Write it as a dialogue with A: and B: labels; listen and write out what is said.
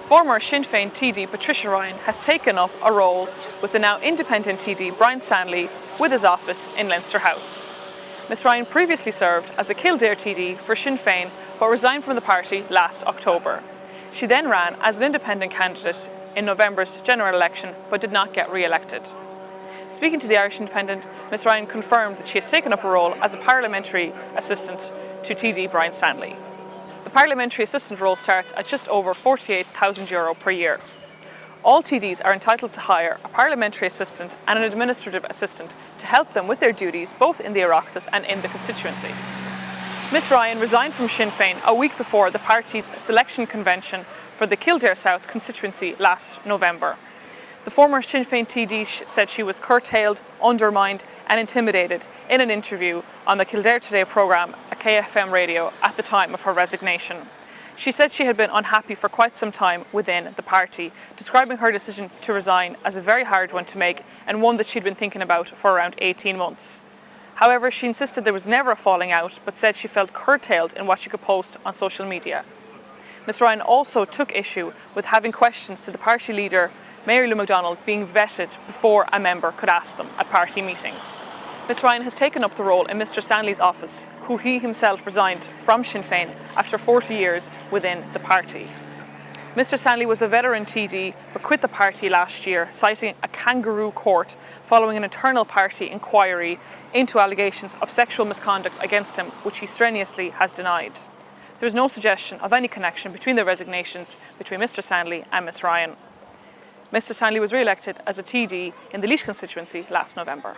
A: Former Sinn Féin TD Patricia Ryan has taken up a role with the now independent TD Brian Stanley with his office in Leinster House. Ms Ryan previously served as a Kildare TD for Sinn Féin but resigned from the party last October. She then ran as an independent candidate in November's general election but did not get re-elected. Speaking to the Irish Independent, Ms Ryan confirmed that she has taken up a role as a parliamentary assistant to TD Brian Stanley. The parliamentary assistant role starts at just over €48,000 per year. All TDs are entitled to hire a parliamentary assistant and an administrative assistant to help them with their duties both in the Oireachtas and in the constituency. Ms Ryan resigned from Sinn Féin a week before the party's selection convention for the Kildare South constituency last November. The former Sinn Féin TD said she was curtailed, undermined and intimidated in an interview on the Kildare TD programme at KFM radio at the time of her resignation. She said she had been unhappy for quite some time within the party, describing her decision to resign as a very hard one to make and one that she'd been thinking about for around 18 months. However, she insisted there was never a falling out, but said she felt curtailed in what she could post on social media. Ms Ryan also took issue with having questions to the party leader, Mary Lou MacDonald, being vetted before a member could ask them at party meetings. Ms Ryan has taken up the role in Mr Stanley's office, who he himself resigned from Sinn Féin after 40 years within the party. Mr Stanley was a veteran TD but quit the party last year, citing a kangaroo court following an internal party inquiry into allegations of sexual misconduct against him, which he strenuously has denied. There is no suggestion of any connection between the resignations between Mr Stanley and Ms Ryan. Mr Stanley was re-elected as a TD in the Laois constituency last November.